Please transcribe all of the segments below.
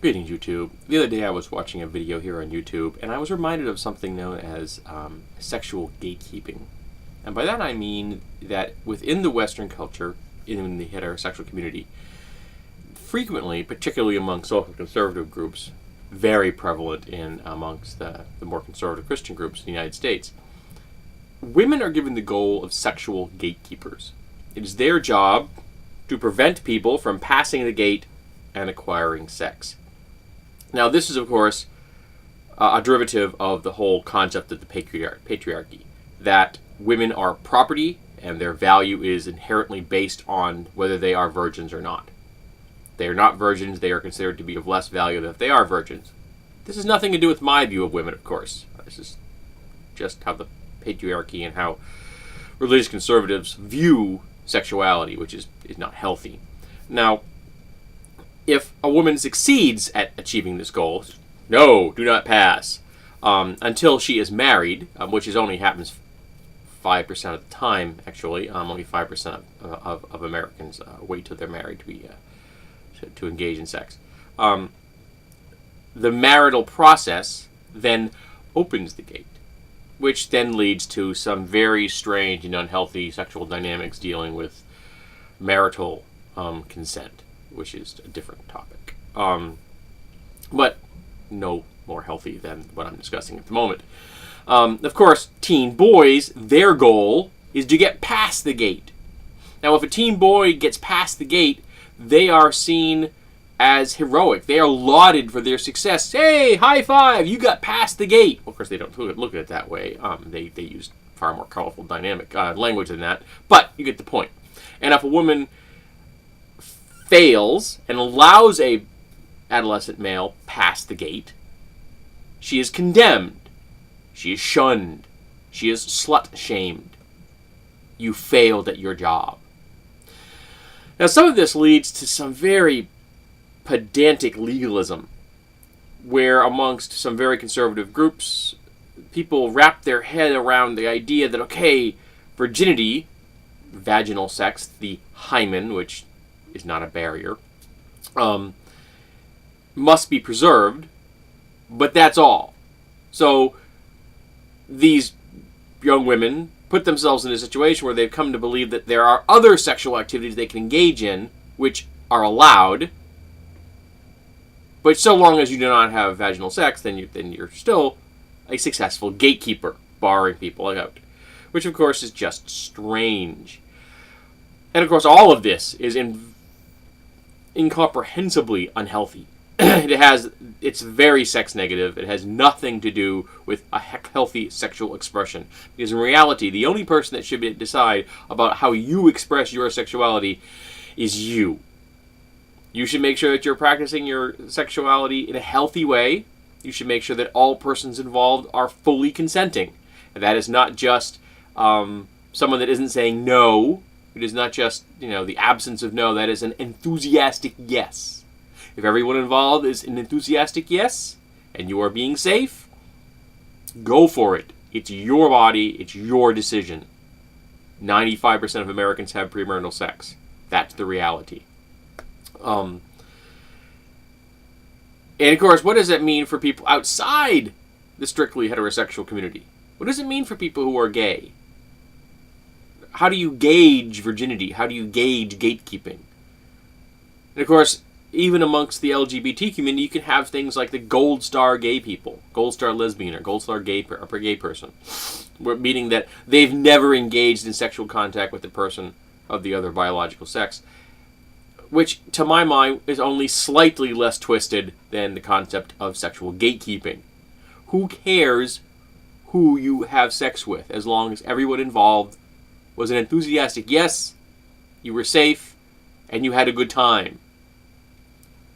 Greetings, YouTube. The other day I was watching a video here on YouTube, and I was reminded of something known as sexual gatekeeping. And by that I mean that within the Western culture, in the heterosexual community, frequently, particularly among social conservative groups, very prevalent amongst the more conservative Christian groups in the United States, women are given the goal of sexual gatekeepers. It is their job to prevent people from passing the gate and acquiring sex. Now, this is, of course, a derivative of the whole concept of the patriarchy, that women are property and their value is inherently based on whether they are virgins or not. If they are not virgins, they are considered to be of less value than if they are virgins. This has nothing to do with my view of women, of course. This is just how the patriarchy and how religious conservatives view sexuality, which is not healthy. Now, if a woman succeeds at achieving this goal, no, do not pass, until she is married, which only happens 5% of the time, actually. Only 5% of Americans wait till they're married to engage in sex. The marital process then opens the gate, which then leads to some very strange and unhealthy sexual dynamics dealing with marital consent, which is a different topic. But no more healthy than what I'm discussing at the moment. Of course, teen boys, their goal is to get past the gate. Now, if a teen boy gets past the gate, they are seen as heroic. They are lauded for their success. Hey, high five, you got past the gate. Well, of course, they don't look at it that way. They use far more colorful, dynamic language than that. But you get the point. And if a woman fails and allows a adolescent male past the gate, she is condemned. She is shunned. She is slut-shamed. You failed at your job. Now, some of this leads to some very pedantic legalism, where amongst some very conservative groups, people wrap their head around the idea that, okay, virginity, vaginal sex, the hymen, which is not a barrier, must be preserved, but that's all. So these young women put themselves in a situation where they've come to believe that there are other sexual activities they can engage in which are allowed, but so long as you do not have vaginal sex, then you're still a successful gatekeeper, barring people out, which of course is just strange. And of course, all of this is incomprehensibly unhealthy. It's very sex negative. It has nothing to do with a healthy sexual expression. Because in reality, the only person that should decide about how you express your sexuality is you. You should make sure that you're practicing your sexuality in a healthy way. You should make sure that all persons involved are fully consenting. And that is not just someone that isn't saying no. It is not just, the absence of no. That is an enthusiastic yes. If everyone involved is an enthusiastic yes, and you are being safe, go for it. It's your body. It's your decision. 95% of Americans have premarital sex. That's the reality. And of course, what does that mean for people outside the strictly heterosexual community? What does it mean for people who are gay? How do you gauge virginity? How do you gauge gatekeeping? And of course, even amongst the LGBT community, you can have things like the gold star gay people, gold star lesbian, or gold star gay person, meaning that they've never engaged in sexual contact with the person of the other biological sex, which, to my mind, is only slightly less twisted than the concept of sexual gatekeeping. Who cares who you have sex with, as long as everyone involved was an enthusiastic yes, you were safe, and you had a good time?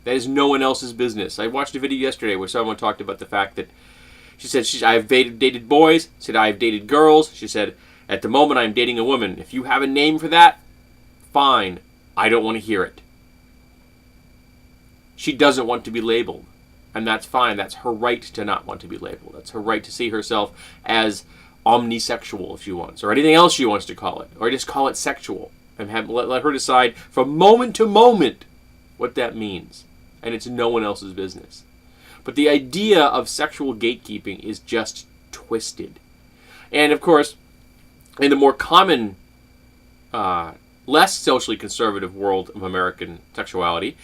That is no one else's business. I watched a video yesterday where someone talked about the fact that she said, I've dated boys, said I've dated girls. She said, at the moment I'm dating a woman. If you have a name for that, fine. I don't want to hear it. She doesn't want to be labeled. And that's fine. That's her right to not want to be labeled. That's her right to see herself as omnisexual if she wants, or anything else she wants to call it, or just call it sexual. And let her decide from moment to moment what that means. and it's no one else's business. But the idea of sexual gatekeeping is just twisted. And of course, in the more common, less socially conservative world of American sexuality,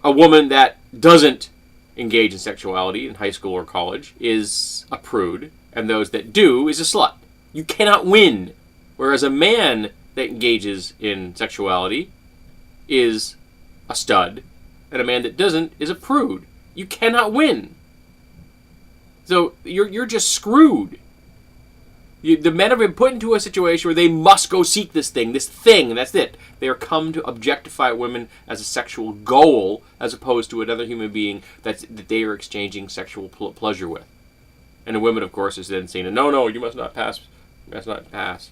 a woman that doesn't engage in sexuality in high school or college is a prude, and those that do is a slut. You cannot win. Whereas a man that engages in sexuality is a stud, and a man that doesn't is a prude. You cannot win. So you're just screwed. The men have been put into a situation where they must go seek this thing, and that's it. They are come to objectify women as a sexual goal, as opposed to another human being that they are exchanging sexual pleasure with. And the women, of course, is then saying, no, you must not pass. You must not pass.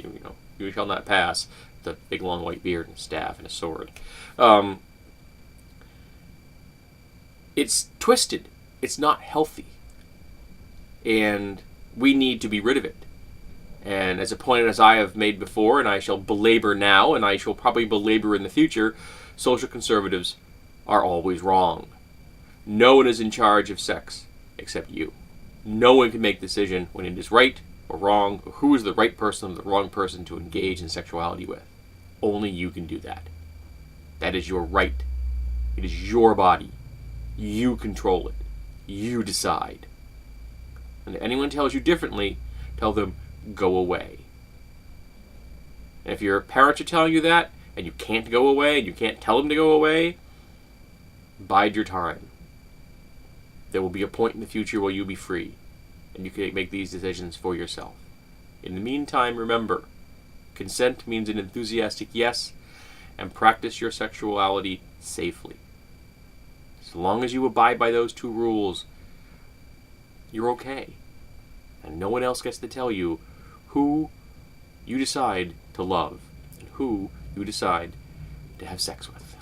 You shall not pass. The big long white beard and staff and a sword. It's twisted. It's not healthy. And we need to be rid of it. And as a point as I have made before, and I shall belabor now, and I shall probably belabor in the future, social conservatives are always wrong. No one is in charge of sex except you. No one can make the decision when it is right or wrong, or who is the right person or the wrong person to engage in sexuality with. Only you can do that. That is your right. It is your body. You control it. You decide. And if anyone tells you differently, tell them, go away. And if your parents are telling you that, and you can't go away, and you can't tell them to go away, bide your time. There will be a point in the future where you'll be free, and you can make these decisions for yourself. In the meantime, remember, consent means an enthusiastic yes, and practice your sexuality safely. As long as you abide by those two rules, you're okay. And no one else gets to tell you who you decide to love and who you decide to have sex with.